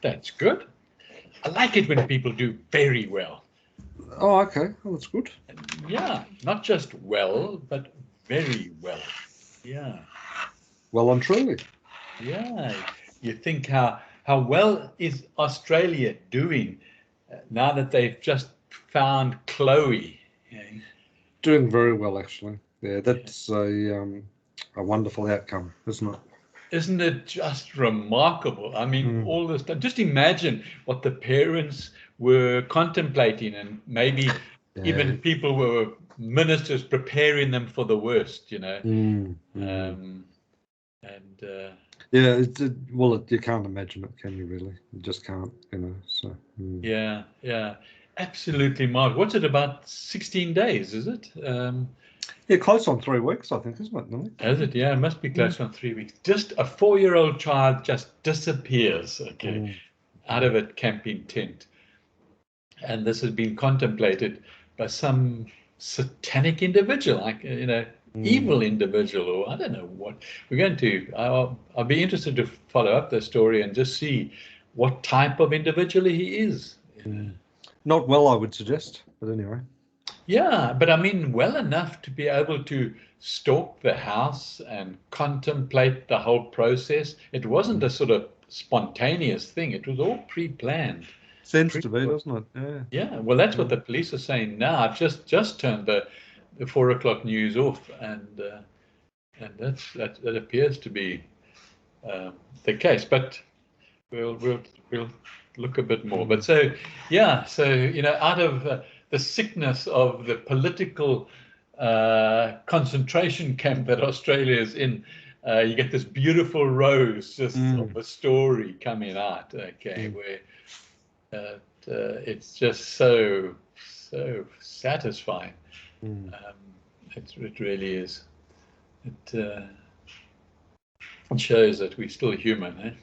That's good. I like it when people do very well. Oh, okay. Oh, that's good. Yeah, not just well, but very well. Yeah, Well and truly. yeah. You think how well is Australia doing now that they've just found Chloe? Yeah. Doing very well, actually. Yeah, that's a wonderful outcome, isn't it? Isn't it just remarkable? I mean, Mm. all this stuff. Just imagine what the parents were contemplating, and maybe Yeah. even people were ministers preparing them for the worst, Mm. Um, and Yeah, well, you can't imagine it, can you really? You just can't, so. yeah, yeah, absolutely, Mark. What's it, about 16 days, is it? Yeah, close on 3 weeks, I think, isn't it, Nelly? Is it? Yeah, it must be close on 3 weeks. Just a 4-year-old child just disappears, okay, out of a camping tent. And this has been contemplated by some satanic individual, like, evil individual, or I don't know what. We're going to, I'll be interested to follow up the story and just see what type of individual he is. Not well, I would suggest, but anyway. Yeah, but I mean, well enough to be able to stalk the house and contemplate the whole process. It wasn't a sort of spontaneous thing. It was all pre-planned. Seems to be, doesn't it? Yeah. Yeah, well, that's what the police are saying now. I've just turned the 4 o'clock news off, and that appears to be the case. But we'll look a bit more. But so yeah, so out of the sickness of the political concentration camp that Australia is in, you get this beautiful rose just of a story coming out. Okay, where it's just so satisfying. It really is. It shows that we're still human, eh?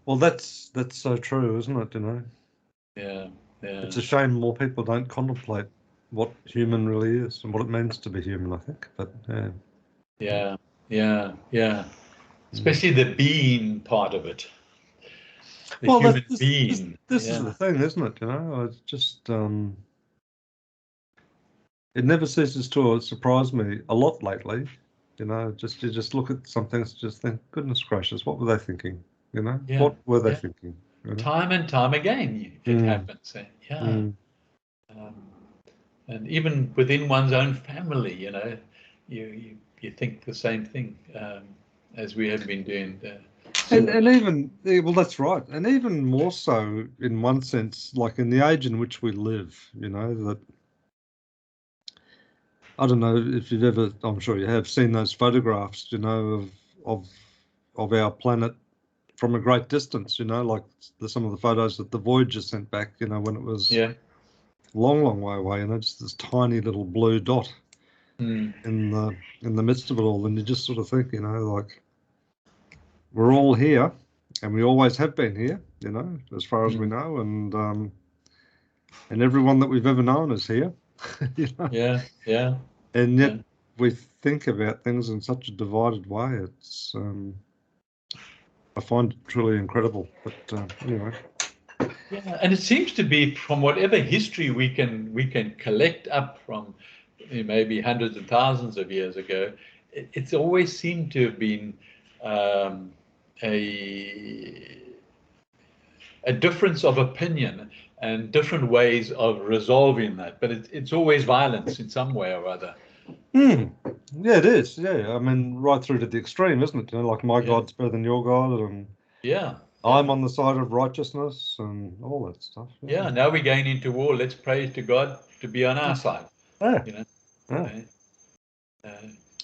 Well, that's so true, isn't it? Yeah, yeah. It's a shame more people don't contemplate what human really is and what it means to be human, I think. But yeah. Especially the being part of it. The well, human this being. is the thing, isn't it? It's just it never ceases to surprise me a lot lately. You just look at some things, just think, goodness gracious, what were they thinking? Yeah, What were they yeah. thinking? Time and time again, it happens. Yeah. And even within one's own family, you think the same thing, as we have been doing. And even, well, that's right. And even more so in one sense, like in the age in which we live, that I don't know if you've ever, I'm sure you have seen those photographs, of our planet from a great distance, like some of the photos that the Voyager sent back, when it was long way away, just this tiny little blue dot in the midst of it all. And you just sort of think, like, we're all here and we always have been here, as far as we know, and everyone that we've ever known is here. Yeah. And yet we think about things in such a divided way. It's I find it truly incredible. But anyway. Yeah, and it seems to be, from whatever history we can collect up from maybe hundreds of thousands of years ago, it's always seemed to have been a difference of opinion and different ways of resolving that. But it's always violence in some way or other. Yeah, it is. Yeah, I mean, right through to the extreme, isn't it? Like, my God's better than your God, and I'm on the side of righteousness and all that stuff. Yeah, now we're going into war. Let's pray to God to be on our side.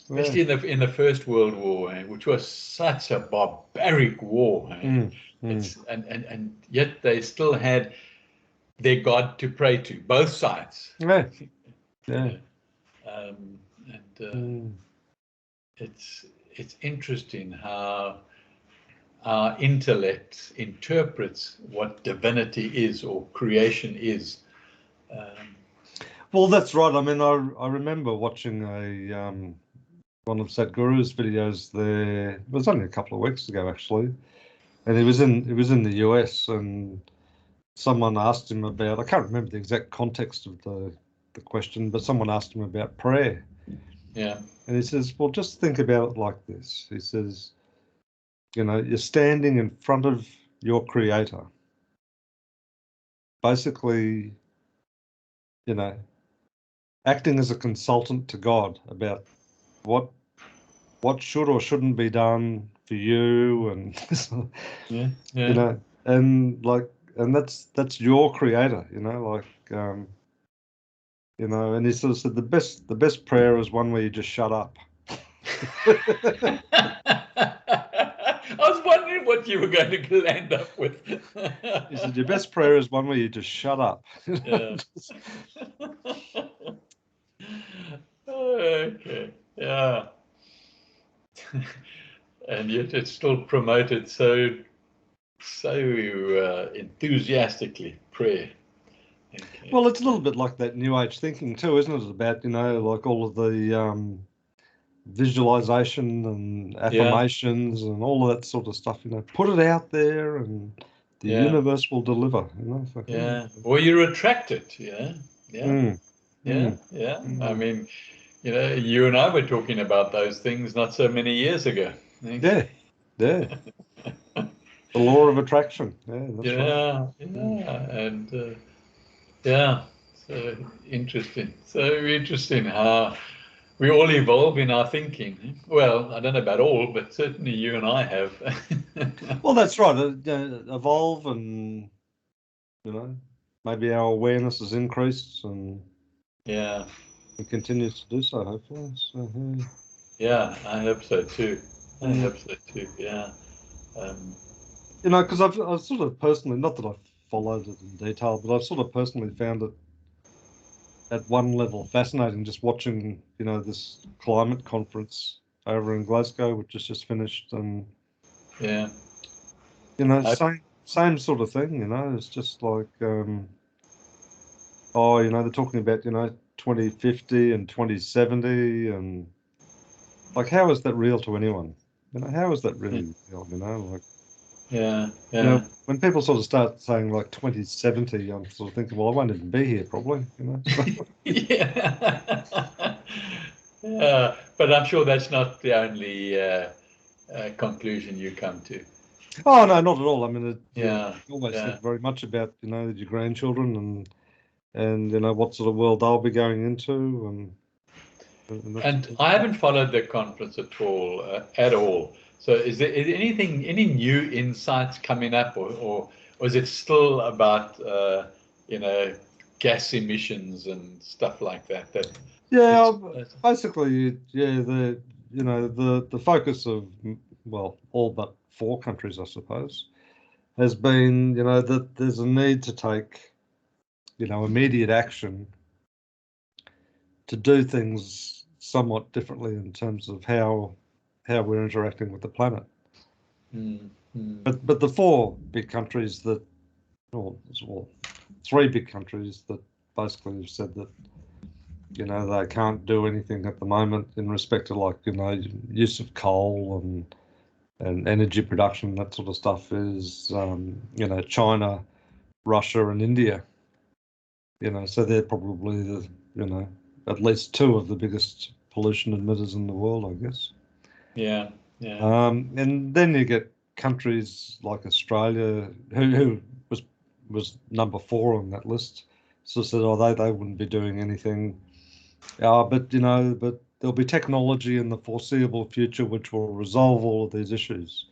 Especially in the First World War, which was such a barbaric war. And yet they still had their God to pray to, both sides. It's interesting how our intellect interprets what divinity is or creation is. Well, that's right. I mean, I remember watching one of Sadhguru's videos there. It was only a couple of weeks ago, actually, and he was in the US, and someone asked him about, I can't remember the exact context of the question, but someone asked him about prayer. Yeah. And he says, well, just think about it like this. He says, you're standing in front of your creator, basically, acting as a consultant to God about what should or shouldn't be done for you, and Yeah. and that's your creator, and he sort of said the best prayer is one where you just shut up. I was wondering what you were going to land up with. He said your best prayer is one where you just shut up. Yeah. Okay. Yeah. And yet it's still promoted so enthusiastically, prayer. Okay. Well, it's a little bit like that New Age thinking too, isn't it? About, like all of the visualization and affirmations and all of that sort of stuff, put it out there and the universe will deliver, Yeah. Well, you attract it, Yeah. I mean, you and I were talking about those things not so many years ago. Yeah. The law of attraction. Yeah, that's right. And so interesting how we all evolve in our thinking. Well, I don't know about all, but certainly you and I have. Well, that's right. Evolve, and maybe our awareness has increased, and it continues to do so, hopefully. So, yeah, I hope so too. Yeah. Because I've sort of personally, not that I've followed it in detail, but I've sort of personally found it at one level fascinating just watching, this climate conference over in Glasgow, which has just finished, and same sort of thing. It's just like, they're talking about 2050 and 2070, and like, how is that real to anyone? How is that really real? Like. Yeah. When people sort of start saying like 2070, I'm sort of thinking, well, I won't even be here probably, Yeah. Yeah, but I'm sure that's not the only conclusion you come to. Oh no, not at all. I mean, Yeah. you always think very much about your grandchildren and what sort of world they'll be going into, And I haven't followed the conference at all. So is there any new insights coming up, or is it still about gas emissions and stuff like that? Basically, the focus of, well, all but 4 countries, I suppose, has been that there's a need to take immediate action to do things somewhat differently in terms of how we're interacting with the planet. But the 4 big countries that, well, 3 big countries that basically have said that they can't do anything at the moment in respect to, like, use of coal and energy production, that sort of stuff, is China, Russia, and India. So they're probably the at least 2 of the biggest pollution emitters in the world, I guess. Yeah. And then you get countries like Australia, who was number 4 on that list, so said, they wouldn't be doing anything. But there'll be technology in the foreseeable future which will resolve all of these issues.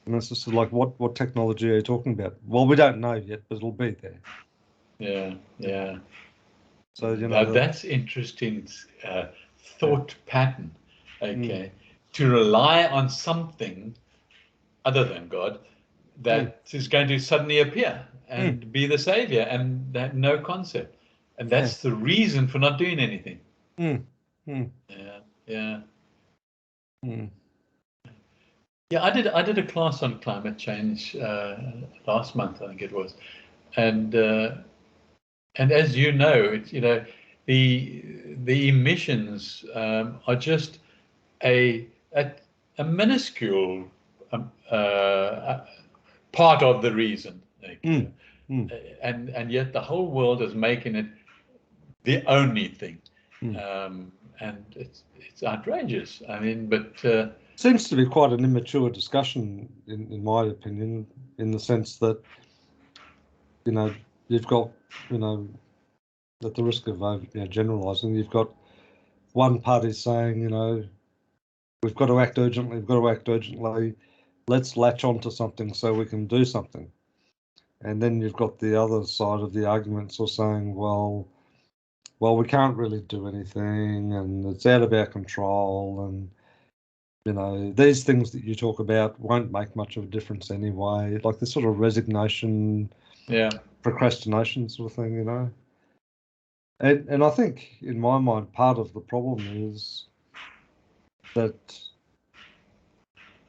And it's just like, what technology are you talking about? Well, we don't know yet, but it'll be there. Yeah. So that's interesting thought pattern. Okay, to rely on something other than God that is going to suddenly appear and be the savior, and that no concept, and that's the reason for not doing anything. Yeah. I did a class on climate change last month, I think it was, and as you know, the emissions are just a minuscule part of the reason. Okay? Mm. And yet the whole world is making it the only thing. And it's outrageous. I mean, but seems to be quite an immature discussion, in my opinion, in the sense that, you know, you've got, you know, at the risk of generalising, you've got one party saying, you know, we've got to act urgently, let's latch on to something so we can do something. And then you've got the other side of the argument sort of saying, well, we can't really do anything and it's out of our control, and, you know, these things that you talk about won't make much of a difference anyway, like this sort of resignation, procrastination sort of thing, you know. And I think, in my mind, part of the problem is that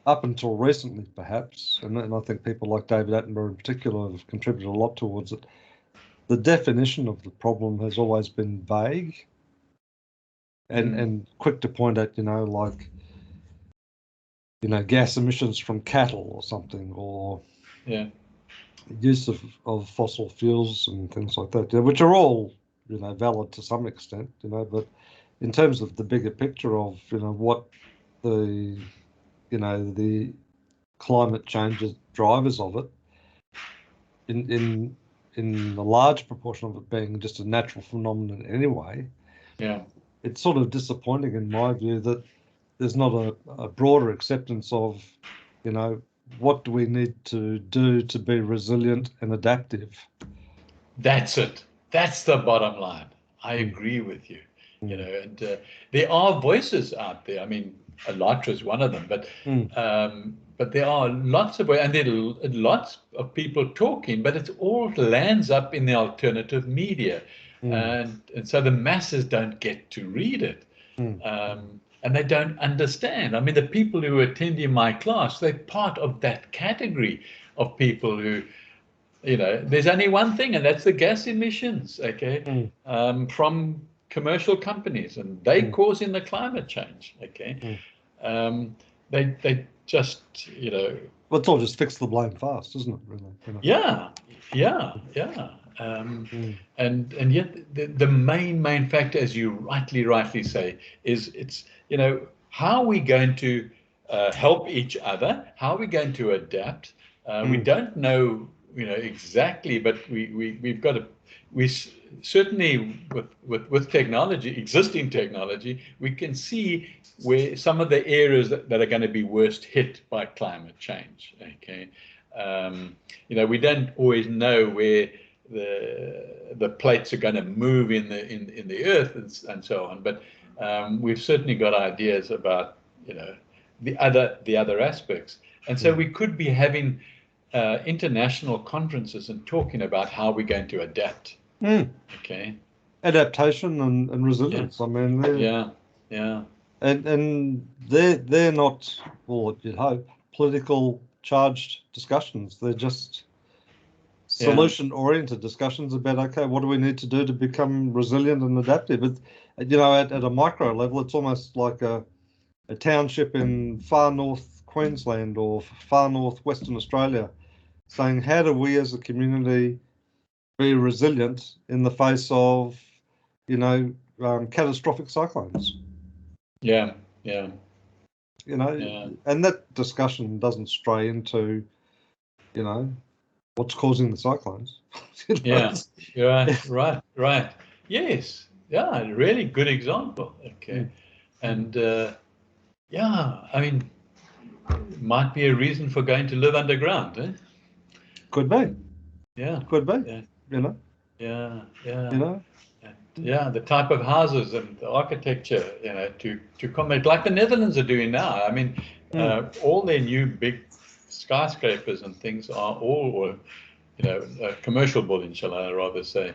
up until recently, perhaps, and I think people like David Attenborough in particular have contributed a lot towards it, the definition of the problem has always been vague and quick to point at, you know, like, you know, gas emissions from cattle or something, or use of fossil fuels and things like that, which are all, you know, valid to some extent, you know, but in terms of the bigger picture of, you know, what the, you know, the climate change drivers of it, in the large proportion of it being just a natural phenomenon anyway, it's sort of disappointing in my view that there's not a broader acceptance of, you know, what do we need to do to be resilient and adaptive. That's it. That's the bottom line. I agree with you. You know, and there are voices out there. I mean, Alatra is one of them, but there are lots of, and there are lots of people talking, but it all lands up in the alternative media, and so the masses don't get to read it, and they don't understand. I mean, the people who are attending my class, they're part of that category of people who, you know, there's only one thing, and that's the gas emissions, okay, from commercial companies, and they causing the climate change, okay. They just, you know. Well, it's all just fix the blame fast, isn't it, really? You know? Yeah. And yet the main factor, as you rightly say, is it's, you know, how are we going to help each other? How are we going to adapt? We don't know, you know, exactly, but we've got to, we certainly with technology, existing technology, we can see where some of the areas that are going to be worst hit by climate change. Okay, you know, we don't always know where the plates are going to move in the earth and so on, but we've certainly got ideas about, you know, the other aspects, and so we could be having international conferences and talking about how we're going to adapt. Okay. Adaptation and resilience. I mean, and they're not, well, you'd hope, political charged discussions. They're just solution oriented discussions about, okay, what do we need to do to become resilient and adaptive? But, you know, at a micro level, it's almost like a township in far north Queensland or far north Western Australia saying, how do we as a community be resilient in the face of, you know, catastrophic cyclones? Yeah. You know, and that discussion doesn't stray into, you know, what's causing the cyclones. You know? Right. Yes. Yeah, really good example. Okay. And I mean, might be a reason for going to live underground, eh? Could be. Yeah. Could be. Yeah. You know. Yeah. You know. Yeah, the type of houses and the architecture, you know, to combat, like the Netherlands are doing now. I mean, all their new big skyscrapers and things are all, or, you know, commercial buildings, shall I rather say,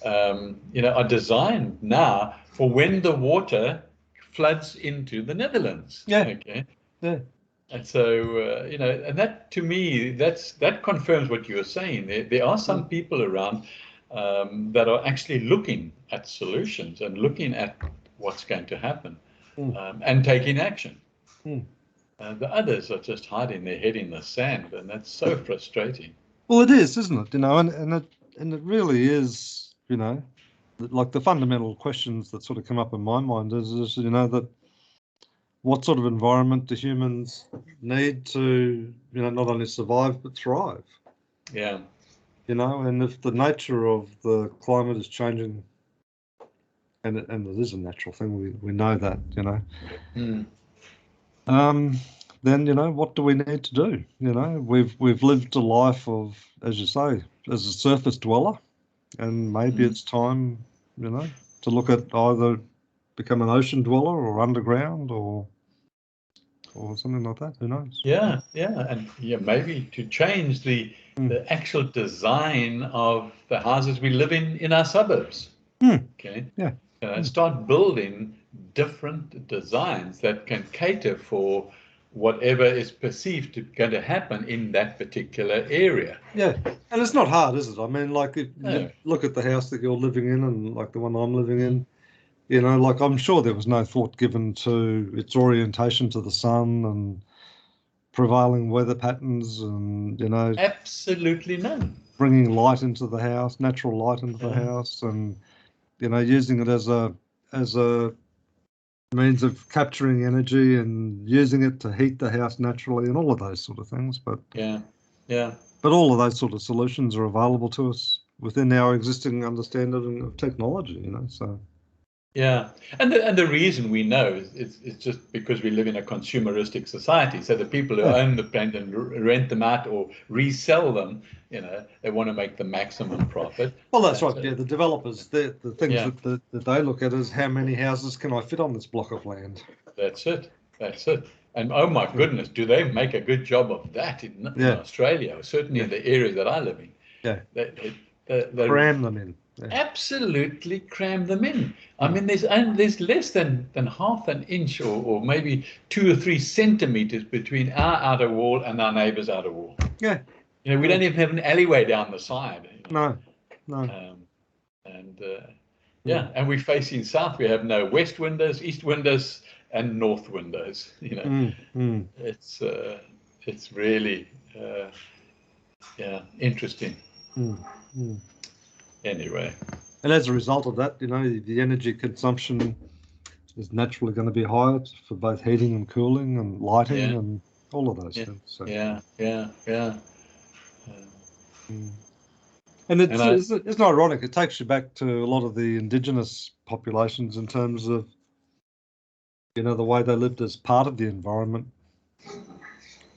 you know, are designed now for when the water floods into the Netherlands. Yeah. Okay. Yeah. And so, you know, and that to me, that confirms what you're saying. There are some people around that are actually looking at solutions and looking at what's going to happen and taking action. The others are just hiding their head in the sand, and that's so frustrating. Well, it is, isn't it? And it really is, like the fundamental questions that sort of come up in my mind is that what sort of environment do humans need to, not only survive but thrive? Yeah. And if the nature of the climate is changing, and it is a natural thing, we know that, Mm. then what do we need to do? We've lived a life of, as you say, as a surface dweller, and maybe it's time, to look at either become an ocean dweller or underground or something like that. Who knows? Yeah, and maybe to change the actual design of the houses we live in our suburbs. Okay. Yeah. Start building different designs that can cater for whatever is perceived to going to happen in that particular area. Yeah, and it's not hard, is it? I mean, like if No. you look at the house that you're living in and like the one I'm living in, like I'm sure there was no thought given to its orientation to the sun and prevailing weather patterns and, Absolutely none. bringing light into the house, natural light into the house, and, using it as a means of capturing energy and using it to heat the house naturally and all of those sort of things. But yeah. But all of those sort of solutions are available to us within our existing understanding of technology, so. Yeah, and the reason we know is it's just because we live in a consumeristic society. So the people who own the brand and rent them out or resell them, they want to make the maximum profit. Well, that's right. Yeah, the developers, the things Yeah. that they look at is how many houses can I fit on this block of land? That's it. And oh my goodness, do they make a good job of that in Australia, or certainly in the areas that I live in. Yeah. They Cram them in. Yeah. Absolutely cram them in. I mean, there's less than half an inch or maybe 2 or 3 centimeters between our outer wall and our neighbor's outer wall. Yeah. We don't even have an alleyway down the side. No. And we're facing south. We have no west windows, east windows, and north windows. It's really interesting. Anyway. And as a result of that, the energy consumption is naturally going to be higher for both heating and cooling and lighting and all of those things. So. Yeah. And it's ironic. It takes you back to a lot of the indigenous populations in terms of, the way they lived as part of the environment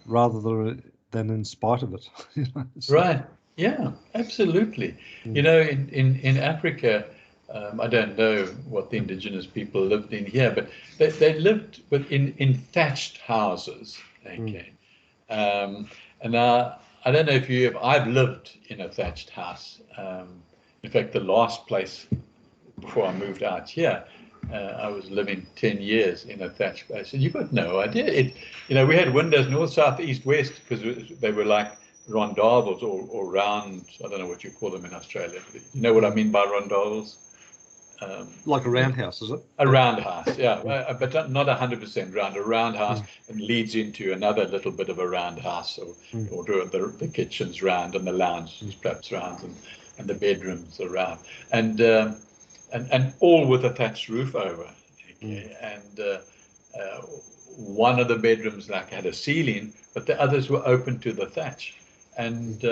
rather than in spite of it. So. Right. Yeah, absolutely. In Africa, I don't know what the indigenous people lived in here, but they lived in thatched houses. Okay. And I don't know if you have. I've lived in a thatched house. In fact, the last place before I moved out here, I was living 10 years in a thatched place, and you've got no idea. We had windows north, south, east, west because they were like rondavels or round. I don't know what you call them in Australia. You know what I mean by rondavels? Like a roundhouse, is it? A roundhouse, yeah, but not 100% round. A roundhouse and leads into another little bit of a roundhouse, or the kitchen's round and the lounge is perhaps round and the bedrooms are round, and all with a thatched roof over. Okay? And one of the bedrooms had a ceiling, but the others were open to the thatch. And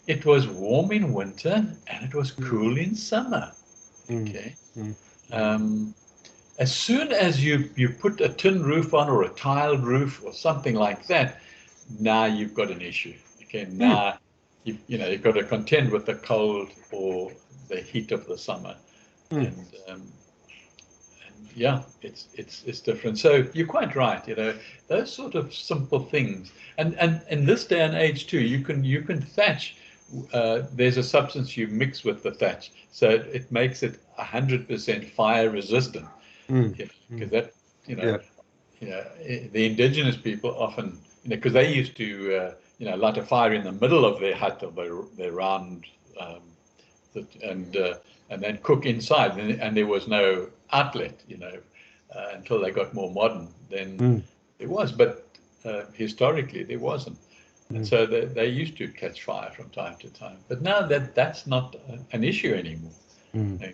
it was warm in winter and it was cool in summer. Okay. As soon as you put a tin roof on or a tiled roof or something like that, now you've got an issue. Okay. Now you've got to contend with the cold or the heat of the summer. And yeah, it's different. So you're quite right. Those sort of simple things, and in this day and age too, you can thatch. There's a substance you mix with the thatch, so it makes it 100% fire resistant. Because that the indigenous people often because they used to light a fire in the middle of their hut of their round and then cook inside, and there was no outlet, until they got more modern. Then it was, but historically there wasn't. And so they used to catch fire from time to time. But now that's not an issue anymore. Okay.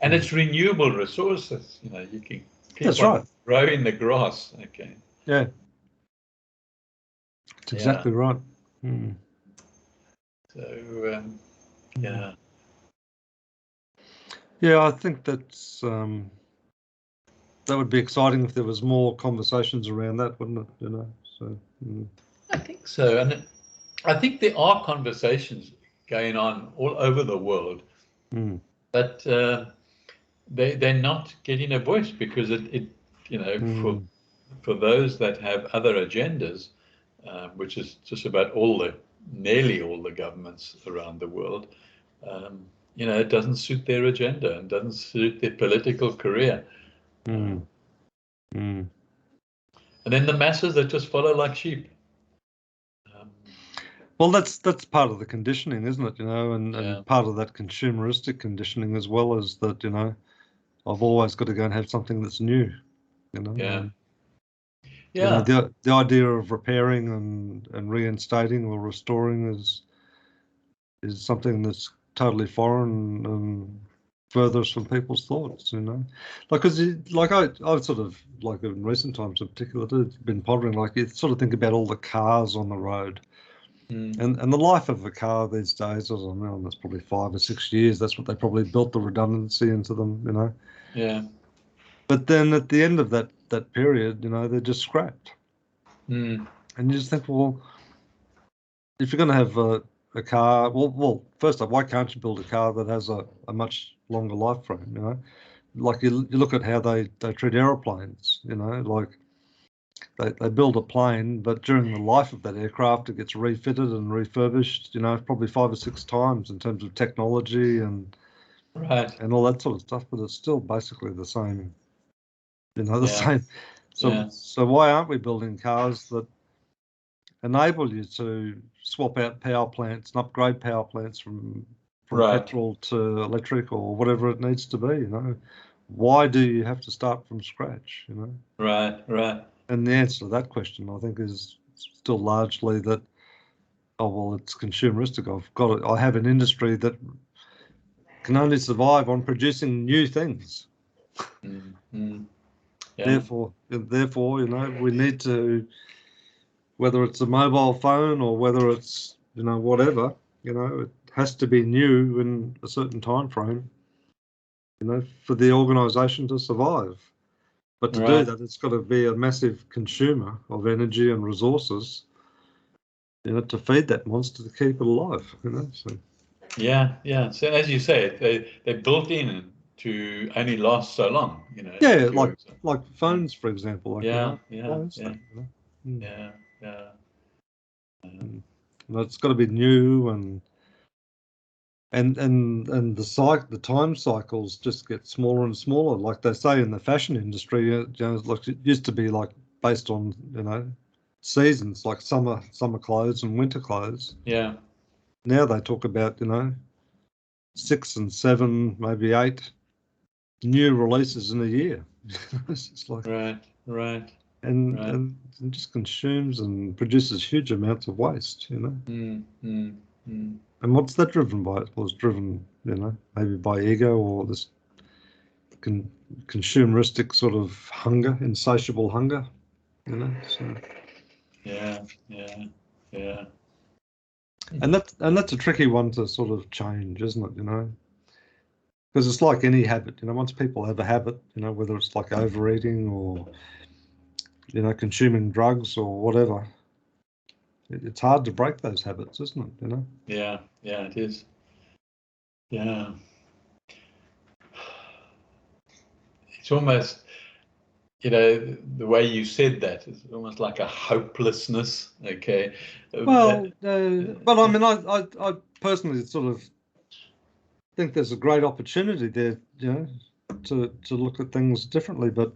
And it's renewable resources. You know, you can keep on growing the grass. Okay. Yeah. That's exactly right. So, yeah. Yeah, I think that's that would be exciting if there was more conversations around that, wouldn't it? You know, so. I think so, and I think there are conversations going on all over the world, but they're not getting a voice because it you know, for those that have other agendas, which is just about nearly all the governments around the world, you know, it doesn't suit their agenda and doesn't suit their political career. And then the masses that just follow like sheep. Well, that's part of the conditioning, isn't it? You know, and part of that consumeristic conditioning as well as that, you know, I've always got to go and have something that's new, you know. You know, the idea of repairing and reinstating or restoring is something that's totally foreign and furthest from people's thoughts, you know. Like, I've sort of, like in recent times in particular, been pondering, like, you sort of think about all the cars on the road. And the life of a car these days, I don't know, that's probably 5 or 6 years. That's what they probably built the redundancy into them, you know. Yeah. But then at the end of that period, you know, they're just scrapped. And you just think, well, if you're going to have a car, well, first off, why can't you build a car that has a much longer life frame? You know, like you look at how they treat aeroplanes. You know, like. They build a plane, but during the life of that aircraft, it gets refitted and refurbished, you know, probably 5 or 6 times in terms of technology and all that sort of stuff. But it's still basically the same, you know, the same. So why aren't we building cars that enable you to swap out power plants and upgrade power plants from petrol to electric or whatever it needs to be? You know, why do you have to start from scratch? You know. Right. And the answer to that question, I think, is still largely that, oh, well, it's consumeristic. I have an industry that can only survive on producing new things. Therefore, you know, we need to, whether it's a mobile phone or whether it's, you know, whatever, you know, it has to be new in a certain time frame, you know, for the organisation to survive. But to do that, it's got to be a massive consumer of energy and resources, you know, to feed that monster to keep it alive, you know. So. Yeah. So as you say, they built in to only last so long, you know. Yeah, like phones, for example. Like, yeah. You know? Yeah. It's got to be new and the time cycles just get smaller and smaller. Like they say in the fashion industry, you know, like it used to be like based on, you know, seasons, like summer clothes and winter clothes. Yeah. Now they talk about, you know, 6 and 7, maybe 8 new releases in a year. It's just like right. And just consumes and produces huge amounts of waste, you know. And what's that driven by? It was driven, you know, maybe by ego or this consumeristic sort of hunger, insatiable hunger, you know. So. Yeah. And that's a tricky one to sort of change, isn't it? You know, because it's like any habit. You know, once people have a habit, you know, whether it's like overeating or, you know, consuming drugs or whatever, it's hard to break those habits, isn't it? You know. Yeah, it is. Yeah. It's almost, you know, the way you said that is almost like a hopelessness. Okay. Well, but I mean, I personally sort of think there's a great opportunity there, you know, to look at things differently. But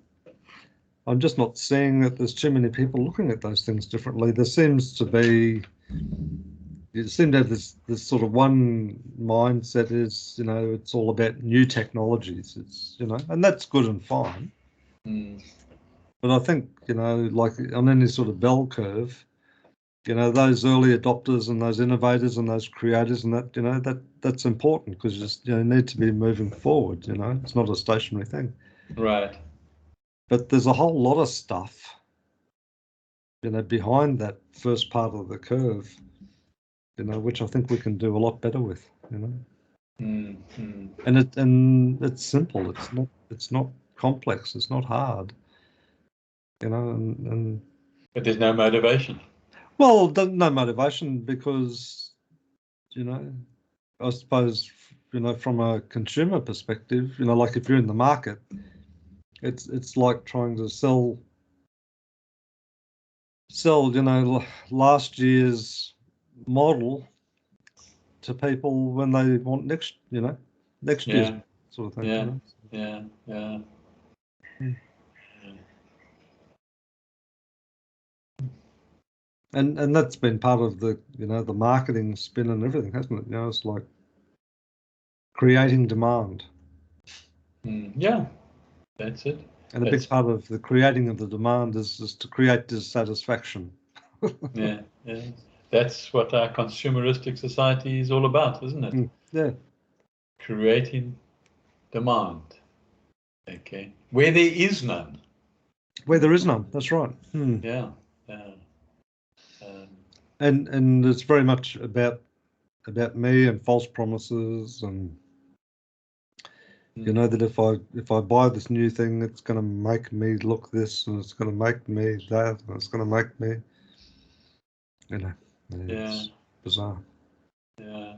I'm just not seeing that there's too many people looking at those things differently. There seems to be, you seem to have this sort of one mindset is, you know, it's all about new technologies. It's, you know, and that's good and fine. But I think, like on any sort of bell curve, those early adopters and those innovators and those creators and that's important because you need to be moving forward. It's not a stationary thing. Right. But there's a whole lot of stuff, behind that first part of the curve, which I think we can do a lot better with. Mm-hmm. And it's simple. It's not complex. It's not hard. And But there's no motivation. well, no motivation because I suppose from a consumer perspective, like if you're in the market, it's like trying to sell last year's model to people when they want next year's sort of thing. Yeah. And that's been part of the the marketing spin and everything, hasn't it? It's like creating demand. Yeah, that's it. And a big part of the creating of the demand is to create dissatisfaction. Yeah. That's what our consumeristic society is all about, isn't it? Yeah. Creating demand. Okay. Where there is none. Where there is none, that's right. Yeah. And it's very much about me and false promises and that if I buy this new thing, it's going to make me look this and it's going to make me that and it's going to make me, it's bizarre. Yeah.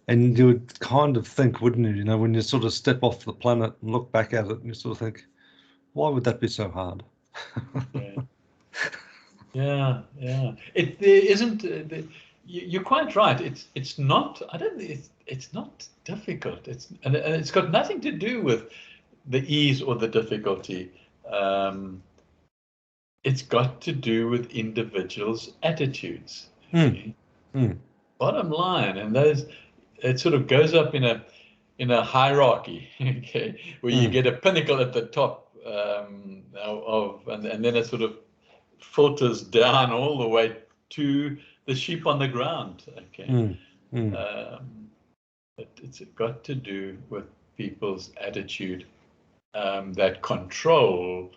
And you would kind of think, wouldn't you, when you sort of step off the planet and look back at it and you sort of think, why would that be so hard? Yeah. There isn't. You're quite right. It's not. I don't think it's not difficult. And it's got nothing to do with the ease or the difficulty. It's got to do with individuals' attitudes. Okay? Bottom line, and it sort of goes up in a hierarchy, okay, where you get a pinnacle at the top and then it sort of filters down all the way to the sheep on the ground. Okay, it's got to do with people's attitude that control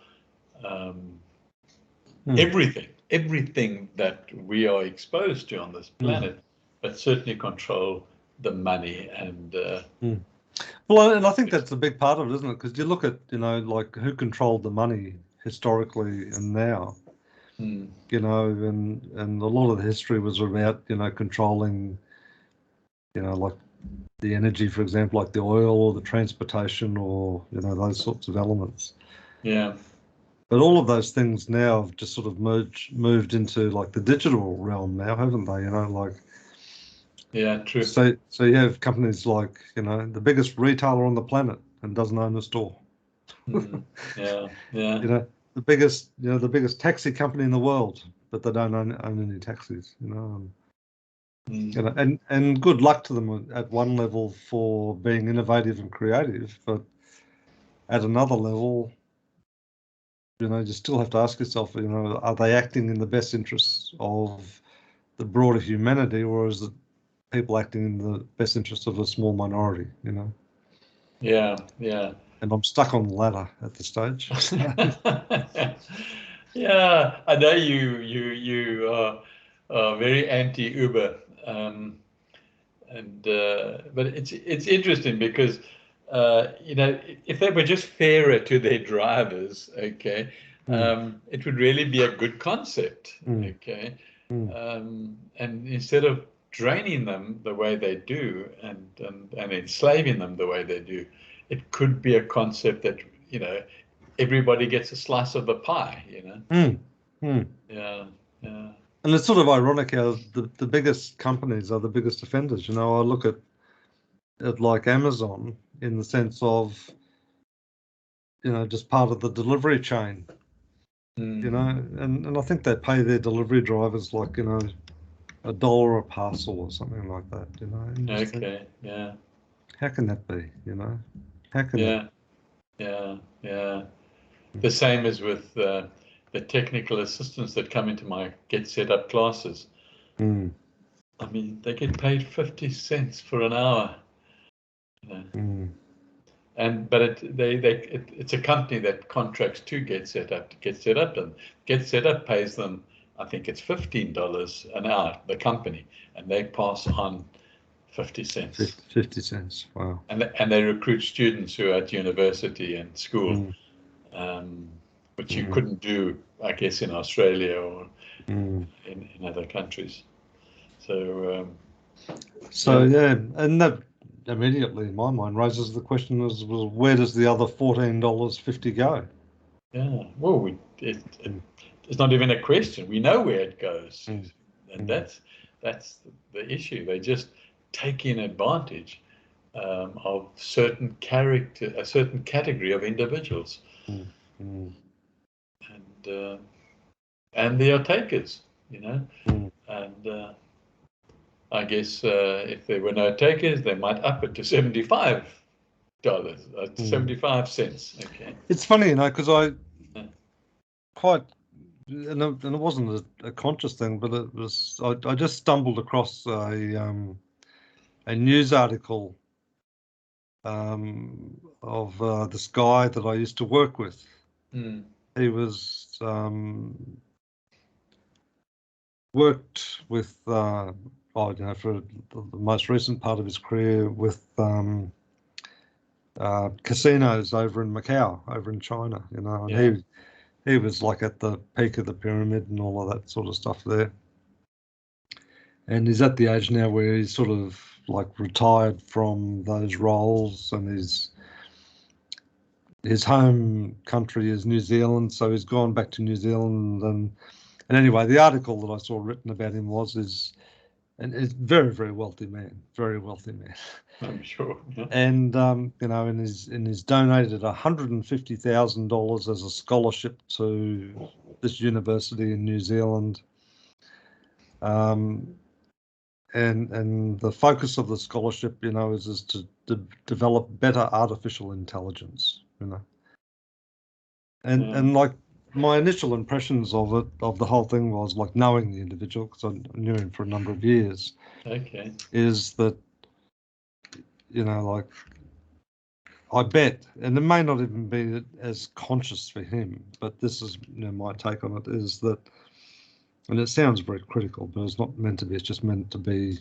everything that we are exposed to on this planet, but certainly control the money and. Well, and I think that's a big part of it, isn't it? Because you look at, like who controlled the money historically and now, and a lot of the history was about, controlling, like the energy, for example, like the oil or the transportation or, those sorts of elements. Yeah. But all of those things now have just sort of moved into like the digital realm now, haven't they? Like. Yeah, true. So you have companies like, the biggest retailer on the planet and doesn't own a store. Yeah. The biggest taxi company in the world, but they don't own any taxis. And good luck to them at one level for being innovative and creative, but at another level, you still have to ask yourself, are they acting in the best interests of the broader humanity, or is it people acting in the best interest of a small minority? Yeah. And I'm stuck on the latter at this stage. Yeah, I know you are very anti-Uber, but it's interesting because if they were just fairer to their drivers, okay, it would really be a good concept, okay, and instead of draining them the way they do and enslaving them the way they do, it could be a concept that everybody gets a slice of the pie, Yeah. And it's sort of ironic how the biggest companies are the biggest offenders. I look at like Amazon in the sense of, just part of the delivery chain, and I think they pay their delivery drivers like, $1 a parcel or something like that, Okay, yeah. How can that be? You know, how can that? Yeah. The same as with the technical assistants that come into my Get Set Up classes. Mm. I mean, they get paid 50 cents for an hour. You know. But it's a company that contracts to Get Set Up, and Get Set Up pays them, I think it's $15 an hour, the company, and they pass on 50 cents. 50 cents. Wow. And they recruit students who are at university and school, which you couldn't do, I guess, in Australia or in other countries. So yeah, and that immediately in my mind raises the question: was where does the other $14.50 go? Yeah, well, it's not even a question. We know where it goes, and that's the issue. They just taking advantage of a certain category of individuals, and they are takers, you know. And I guess if there were no takers, they might up it to $75, 75 cents. Okay. It's funny, you know, because I quite. And it wasn't a conscious thing, but it was. I just stumbled across a news article of this guy that I used to work with. He was worked with for the most recent part of his career with casinos over in Macau, over in China. You know, and he was like at the peak of the pyramid and all of that sort of stuff there. And he's at the age now where he's sort of like retired from those roles, and his home country is New Zealand, so he's gone back to New Zealand. And anyway, the article that I saw written about him is very, very wealthy man, very wealthy man. I'm sure. Yeah. And you know, and he's donated $150,000 as a scholarship to this university in New Zealand. And the focus of the scholarship, you know, is to develop better artificial intelligence, you know. And like my initial impressions of the whole thing was like knowing the individual, because I knew him for a number of years. Okay. Is that, you know, like I bet, and it may not even be as conscious for him, but this is, you know, my take on it is that, and it sounds very critical, but it's not meant to be. It's just meant to be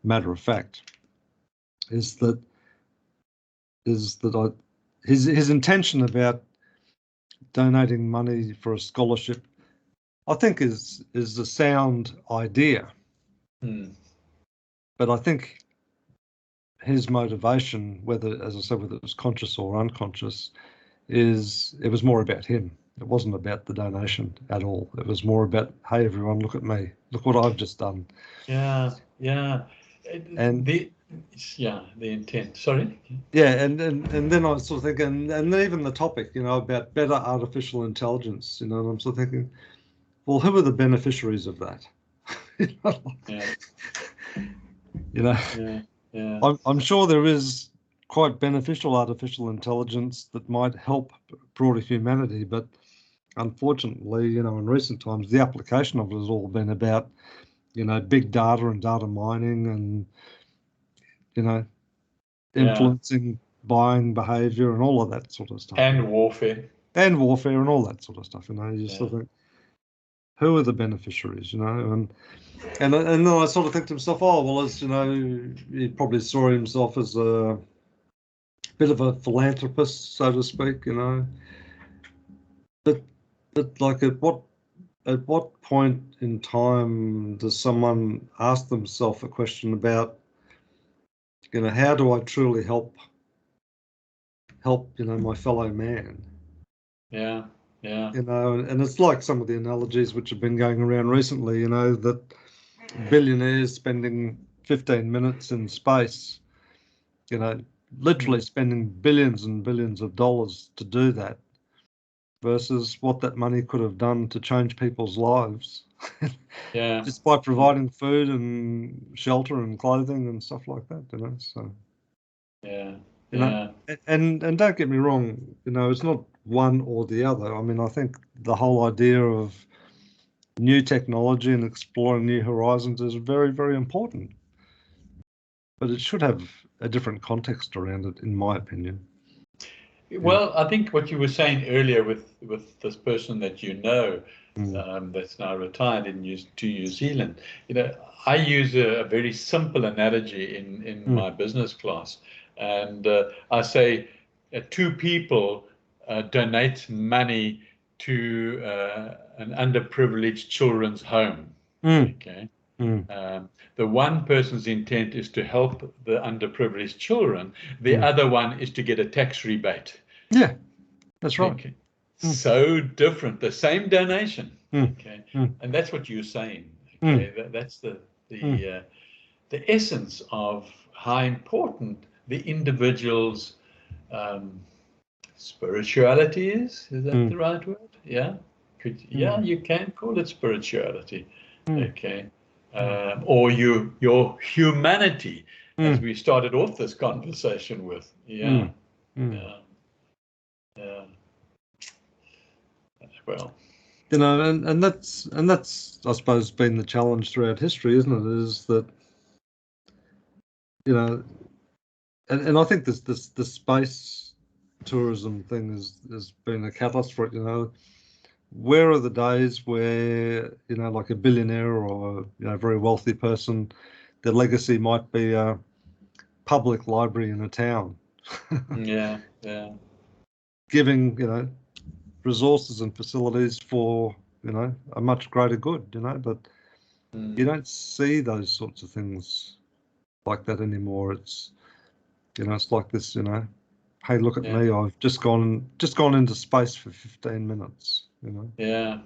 matter of fact. Is that his intention about donating money for a scholarship, I think is a sound idea. But I think his motivation, whether, as I said, whether it was conscious or unconscious, it was more about him. It wasn't about the donation at all. It was more about, hey, everyone, look at me. Look what I've just done. Yeah. And the intent. Sorry. Yeah, and then I was sort of thinking, and even the topic, you know, about better artificial intelligence, you know, and I'm sort of thinking, well, who are the beneficiaries of that? You know, I'm sure there is quite beneficial artificial intelligence that might help broader humanity, but unfortunately, you know, in recent times, the application of it has all been about, you know, big data and data mining and, you know, influencing buying behavior and all of that sort of stuff. And warfare. And warfare and all that sort of stuff, you know. You sort of think, who are the beneficiaries, you know? And then I sort of think to myself, oh, well, as you know, he probably saw himself as a bit of a philanthropist, so to speak, you know. But like at what point in time does someone ask themselves a question about, you know, how do I truly help, you know, my fellow man? Yeah. You know, and it's like some of the analogies which have been going around recently, you know, that billionaires spending 15 minutes in space, you know, literally spending billions and billions of dollars to do that, versus what that money could have done to change people's lives. Just by providing food and shelter and clothing and stuff like that, you know. So Yeah. You know, and don't get me wrong, you know, it's not one or the other. I mean, I think the whole idea of new technology and exploring new horizons is very, very important. But it should have a different context around it, in my opinion. Well, I think what you were saying earlier with this person that you know, that's now retired to New Zealand, you know, I use a very simple analogy in my business class, and I say two people donate money to an underprivileged children's home. Okay. The one person's intent is to help the underprivileged children. The other one is to get a tax rebate. Yeah, that's right. Okay. So different, the same donation. Okay. And that's what you're saying. Okay. That's the essence of how important the individual's spirituality is. Is that the right word? Yeah. Yeah, you can call it spirituality. Okay. Or your humanity, as we started off this conversation with. Yeah. Yeah. Yeah. Well, you know, and that's I suppose been the challenge throughout history, isn't it? Is that, you know, and I think this space tourism thing has been a catalyst for it. You know, where are the days where, you know, like a billionaire or, you know, a very wealthy person, their legacy might be a public library in a town. yeah. Giving, you know, resources and facilities for, you know, a much greater good, you know, but you don't see those sorts of things like that anymore. It's, you know, it's like this, you know, hey, look at me, I've just gone into space for 15 minutes, you know. Yeah.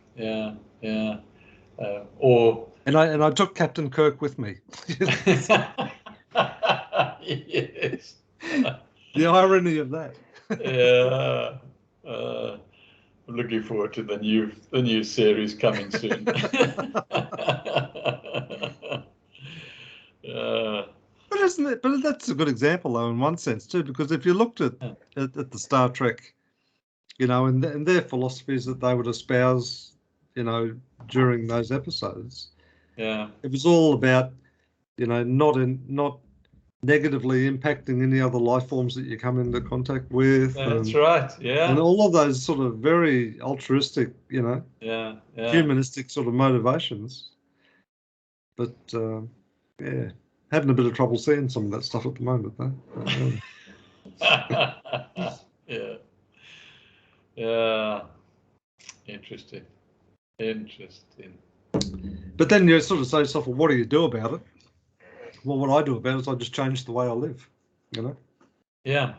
Or and I took Captain Kirk with me. Yes. The irony of that. Yeah. I'm looking forward to the new series coming soon. But isn't it? But that's a good example, though, in one sense too, because if you looked at the Star Trek, you know, and their philosophies that they would espouse, you know, during those episodes, yeah, it was all about, you know, not negatively impacting any other life forms that you come into contact with. that's right. Yeah, and all of those sort of very altruistic, you know, humanistic sort of motivations. But yeah, having a bit of trouble seeing some of that stuff at the moment, though. Yeah. Interesting. But then you sort of say to yourself, well, what do you do about it? Well, what I do about it is I just change the way I live, you know? Yeah.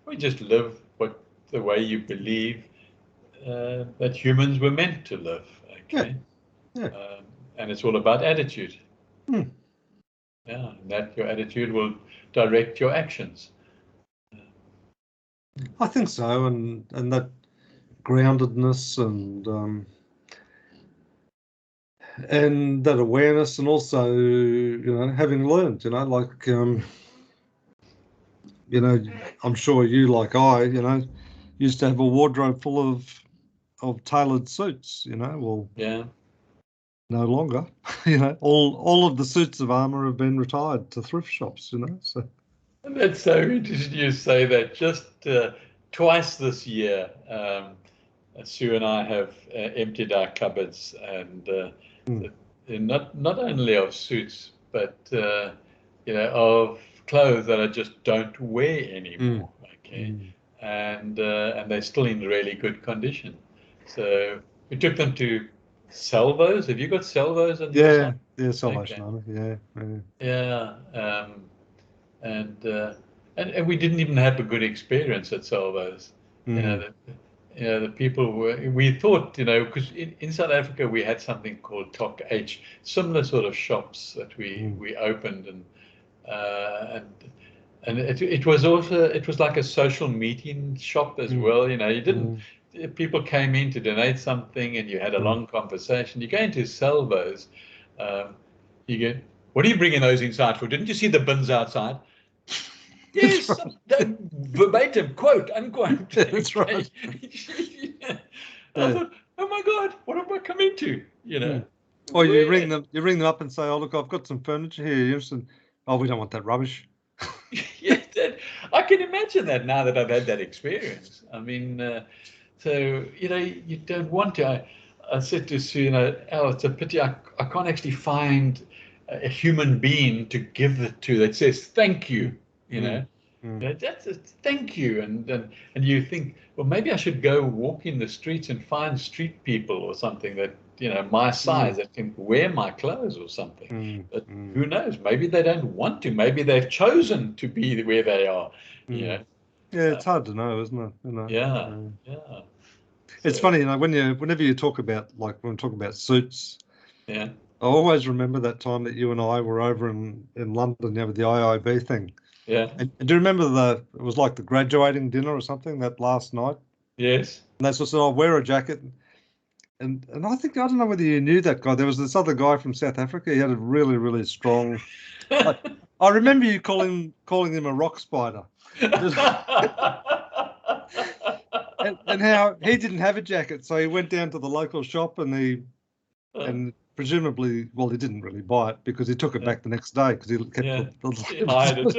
We just live the way you believe that humans were meant to live. Okay. Yeah. And it's all about attitude. Yeah, and that your attitude will direct your actions. I think so, and that groundedness and that awareness, and also, you know, having learned, you know, like, you know, I'm sure you, like I, you know, used to have a wardrobe full of tailored suits, you know. Well, yeah, no longer. You know, all of the suits of armor have been retired to thrift shops, you know. So and that's so interesting you say that. Just twice this year, Sue and I have emptied our cupboards, and not only of suits, but you know, of clothes that I just don't wear anymore. Okay, and they're still in really good condition. So we took them to Salvos. Have you got Salvos on your side? Yeah, Salvation Army. Yeah. And we didn't even have a good experience at Salvos. You know, the people we thought, you know, because in South Africa we had something called Tok H, similar sort of shops that we opened, and it was also, it was like a social meeting shop as well. You know, you didn't, people came in to donate something and you had a long conversation. You go into Salvos, you get, what are you bringing those inside for? Didn't you see the bins outside? Yes, the verbatim quote, unquote. That's right. I thought, oh my God, what have I come into? Or you ring them up and say, oh look, I've got some furniture here. You're interested? Oh, we don't want that rubbish. Yeah, I can imagine that now that I've had that experience. I mean, so you don't want to. I said to Sue, oh, it's a pity I can't actually find a human being to give it to that says thank you. That's a thank you, and you think, well, maybe I should go walk in the streets and find street people or something that my size that can wear my clothes or something. But who knows? Maybe they don't want to. Maybe they've chosen to be where they are. Yeah, it's hard to know, isn't it? Yeah. It's funny, whenever you talk about, like when we talk about suits, yeah, I always remember that time that you and I were over in London, with the IIB thing. Yeah. And do you remember it was like the graduating dinner or something that last night? Yes. And they sort of said, I'll wear a jacket. And I don't know whether you knew that guy. There was this other guy from South Africa. He had a really, really strong. I remember you calling him a rock spider. and how he didn't have a jacket, so he went down to the local shop and presumably, well, he didn't really buy it because he took it back the next day because he kept he hired it.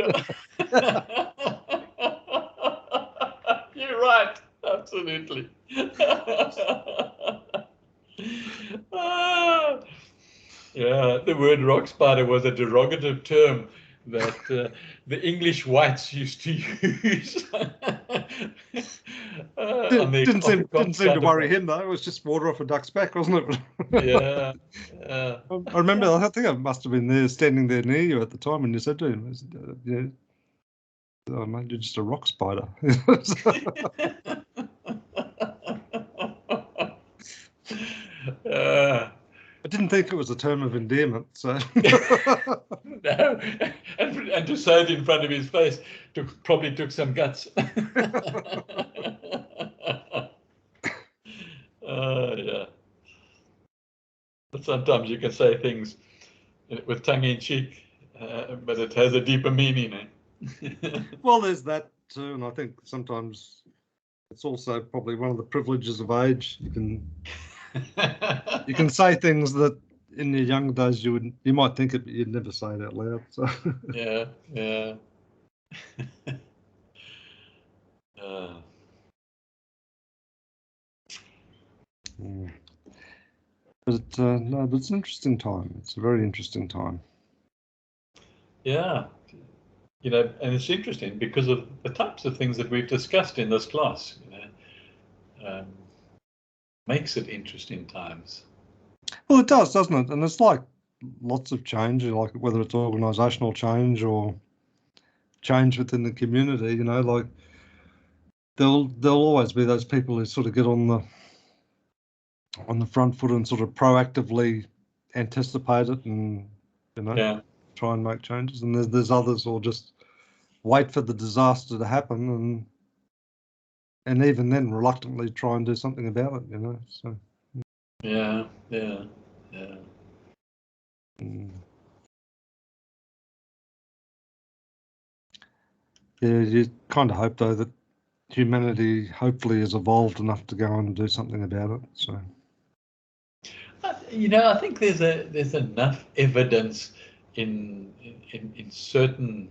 You're right, absolutely. Yeah, the word rock spider was a derogative term that the English whites used to use. Didn't seem to worry him though. It was just water off a duck's back, wasn't it? Yeah. I remember. I think I must have been there, standing there near you at the time, and you said to him, "Oh mate, you're just a rock spider." I didn't think it was a term of endearment, so. No, and to say it in front of his face probably took some guts. Yeah. But sometimes you can say things with tongue in cheek, but it has a deeper meaning. Well, there's that too, and I think sometimes it's also probably one of the privileges of age. You can say things that in your young days you might think it, but you'd never say it out loud. So. Yeah. But no, but it's an interesting time. It's a very interesting time. Yeah, and it's interesting because of the types of things that we've discussed in this class. Makes it interesting times. Well, it does, doesn't it? And it's like lots of change, like whether it's organisational change or change within the community. Like there'll always be those people who sort of get on the front foot and sort of proactively anticipate it and try and make changes. And there's others who'll just wait for the disaster to happen and even then reluctantly try and do something about it. So. Yeah. Yeah, you kind of hope though that humanity hopefully has evolved enough to go and do something about it. So, I think there's enough evidence in certain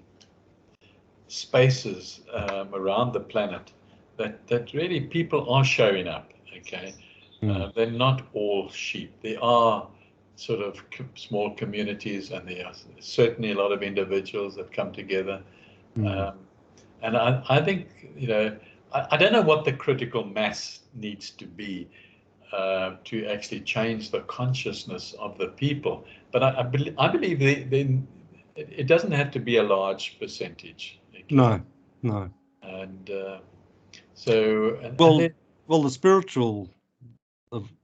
spaces around the planet that really people are showing up. Okay, they're not all sheep. There are sort of small communities, and there are certainly a lot of individuals that come together. And I think, I don't know what the critical mass needs to be to actually change the consciousness of the people. But I believe it doesn't have to be a large percentage. Okay? No. And so... Well, the spiritual,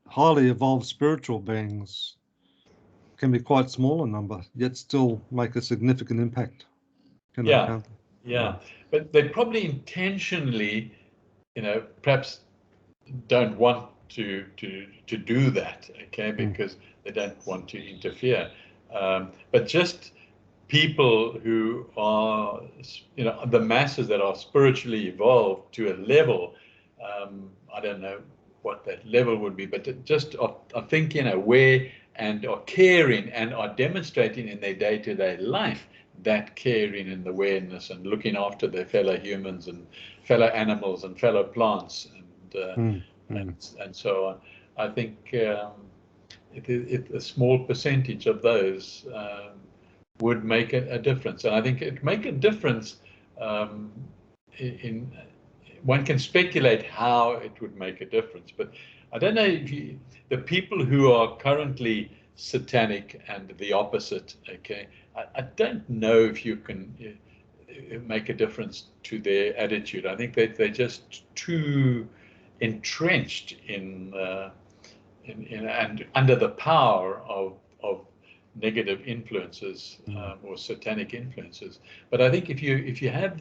highly evolved spiritual beings can be quite small in number, yet still make a significant impact. Yeah. But they probably intentionally, perhaps don't want to do that, okay, because they don't want to interfere. But just people who are, the masses that are spiritually evolved to a level, I don't know what that level would be, but just are thinking, aware, and are caring, and are demonstrating in their day-to-day life that caring and awareness, and looking after their fellow humans and fellow animals and fellow plants, and so on. I think a small percentage of those would make a difference, and I think it make a difference. In one can speculate how it would make a difference, but I don't know if the people who are currently satanic and the opposite. Okay, I don't know if you can make a difference to their attitude. I think they're just too entrenched in and under the power of negative influences or satanic influences. But I think if you have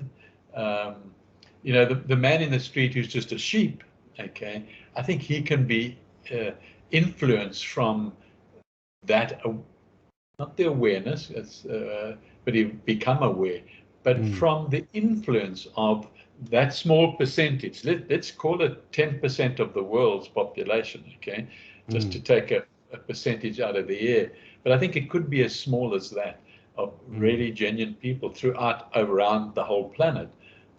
the man in the street who's just a sheep, okay, I think he can be influenced from that, not the awareness, but he become aware, but from the influence of that small percentage. Let's call it 10% of the world's population, okay, just to take a percentage out of the air. But I think it could be as small as that, of really genuine people throughout, around the whole planet.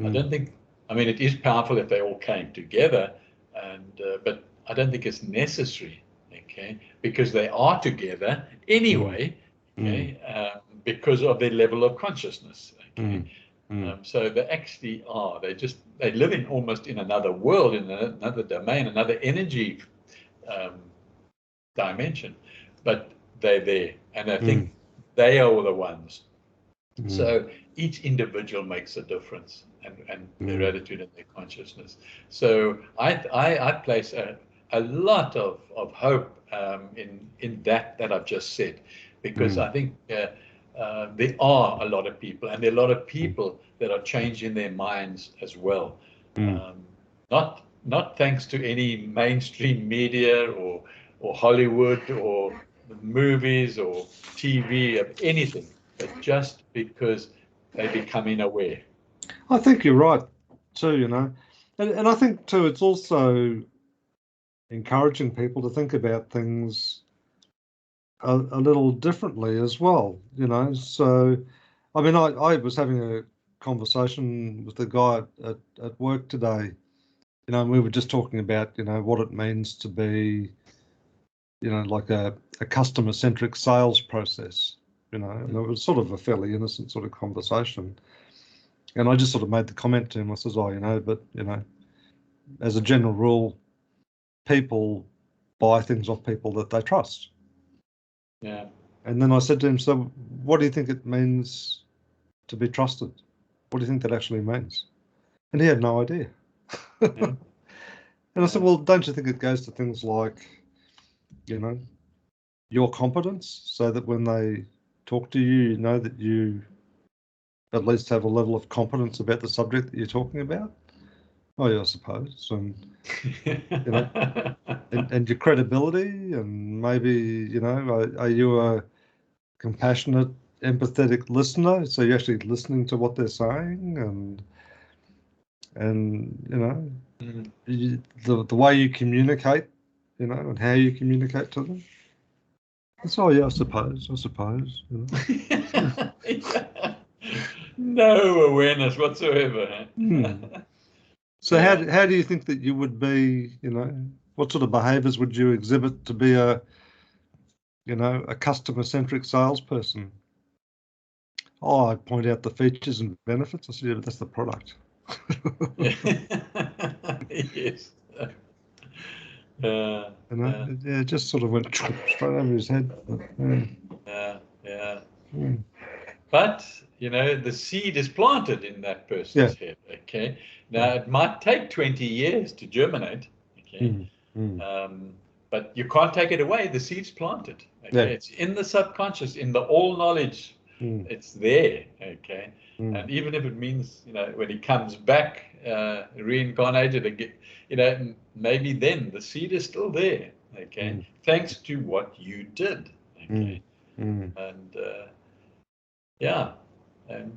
I don't think, I mean, it is powerful if they all came together, but I don't think it's necessary, okay, because they are together anyway, okay, because of their level of consciousness, okay. So they actually are, they live in almost in another world, in another domain, another energy dimension, but they're there, and I think they are the ones. So each individual makes a difference, and their attitude and their consciousness. So I place a lot of hope in that I've just said, because I think there are a lot of people, and there are a lot of people that are changing their minds as well. Not thanks to any mainstream media or Hollywood or movies or TV, of anything, but just because they're becoming aware. I think you're right too, and I think too it's also encouraging people to think about things a little differently as well, So, I mean, I was having a conversation with a guy at work today, and we were just talking about, what it means to be, like a customer-centric sales process, and it was sort of a fairly innocent sort of conversation. And I just sort of made the comment to him, I says, but, as a general rule, people buy things off people that they trust. Yeah. And then I said to him, so what do you think it means to be trusted? What do you think that actually means? And he had no idea. Yeah. And I said, well, don't you think it goes to things like, your competence, so that when they talk to you, you know that you at least have a level of competence about the subject that you're talking about? Oh, yeah, I suppose. And, and your credibility, and maybe, are you a compassionate, empathetic listener? So you're actually listening to what they're saying, and the way you communicate, and how you communicate to them. So yeah, I suppose. Yeah. No awareness whatsoever. So how do you think that you would be, what sort of behaviours would you exhibit to be a customer-centric salesperson? Oh, I'd point out the features and benefits. I said, yeah, but that's the product. Yes. It just sort of went straight over his head. Yeah. But the seed is planted in that person's head. Okay. Now it might take 20 years to germinate. Okay. But you can't take it away. The seed's planted. Okay. It's in the subconscious, in the all knowledge. It's there. Okay. And even if it means, when he comes back, reincarnated again, maybe then the seed is still there. Okay. Thanks to what you did. Okay. And Yeah.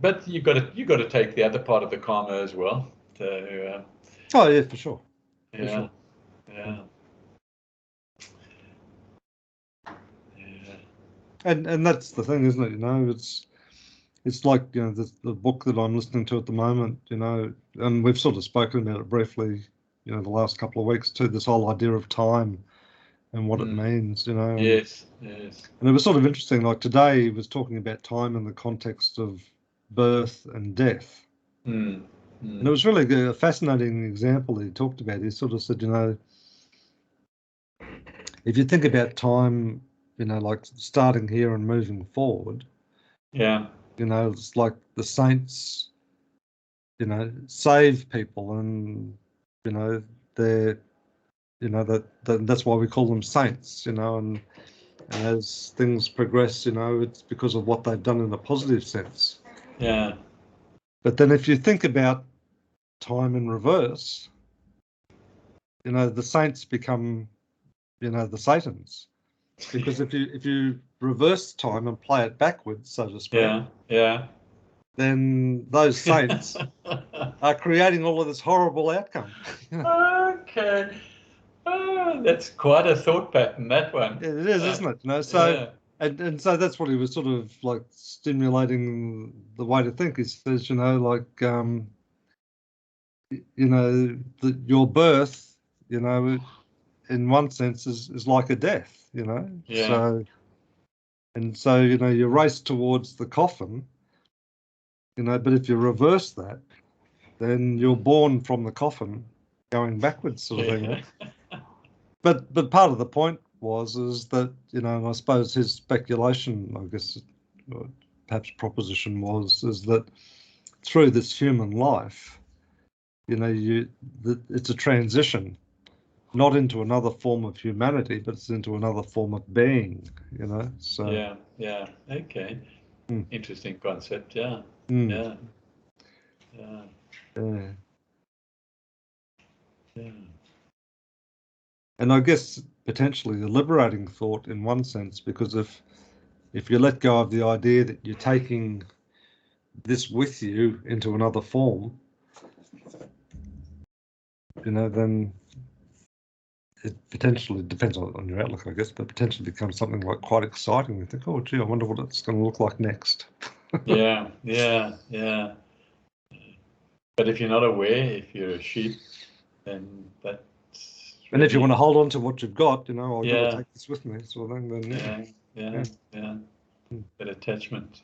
But you got to take the other part of the karma as well. So Oh yeah, for sure. For yeah, sure. yeah, yeah, And that's the thing, isn't it? You know, it's like, you know, the book that I'm listening to at the moment, you know, and we've sort of spoken about it briefly, you know, the last couple of weeks too, this whole idea of time and what it means, you know. yes, yes, And it was sort of interesting, like today he was talking about time in the context of birth and death. And it was really a fascinating example that he talked about. He sort of said, you know, if you think about time, you know, like starting here and moving forward, yeah, you know, it's like the saints, you know, save people, and you know, they're, you know, that's why we call them saints, you know, and as things progress, you know, it's because of what they've done in a positive sense. yeah, But then if you think about time in reverse, you know, the saints become, you know, the Satans, because if you reverse time and play it backwards, so to speak, yeah, yeah. then those saints are creating all of this horrible outcome. Okay. Oh, that's quite a thought pattern, that one. It is, isn't it? You know, so Yeah, and so that's what he was sort of like stimulating the way to think. He says, you know, like you know, your birth, you know, in one sense is like a death, you know. yeah, So and so, you know, you race towards the coffin, you know, but if you reverse that, then you're born from the coffin going backwards, sort of thing. yeah, But part of the point is that, you know, and I suppose his speculation, I guess, or perhaps proposition is that through this human life, you know, it's a transition, not into another form of humanity, but it's into another form of being, you know. So yeah, yeah. Okay. mm, Interesting concept. Yeah, mm, yeah, yeah, yeah. yeah. And I guess potentially a liberating thought in one sense, because if you let go of the idea that you're taking this with you into another form, you know, then it potentially depends on your outlook, I guess, but potentially becomes something like quite exciting. You think, oh, gee, I wonder what it's going to look like next. Yeah, yeah, yeah. But if you're not aware, if you're a sheep, then that's And if you really, want to hold on to what you've got, you know, I've got to yeah, take this with me, sort of thing, then yeah, yeah, yeah, yeah. yeah. That attachment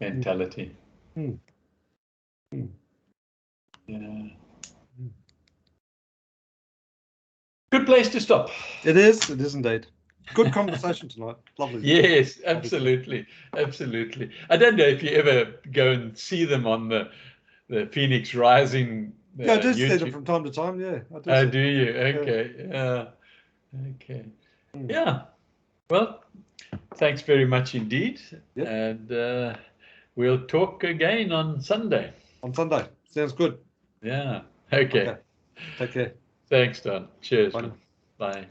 Mm, mentality. mm, mm, Yeah. mm. Good place to stop. It is indeed. Good conversation tonight. Lovely. Yes, Lovely stuff. absolutely, absolutely. I don't know if you ever go and see them on the Phoenix Rising Yeah, I do see them YouTube. from time to time. Yeah, I do Oh, see do them. you? Yeah. Okay, yeah, okay, Mm. yeah. Well, thanks very much indeed, Yep. and we'll talk again on Sunday. On Sunday. Sounds good. Yeah. Okay. Okay. Take care. Thanks, Don. Cheers, Bye man. now. Bye.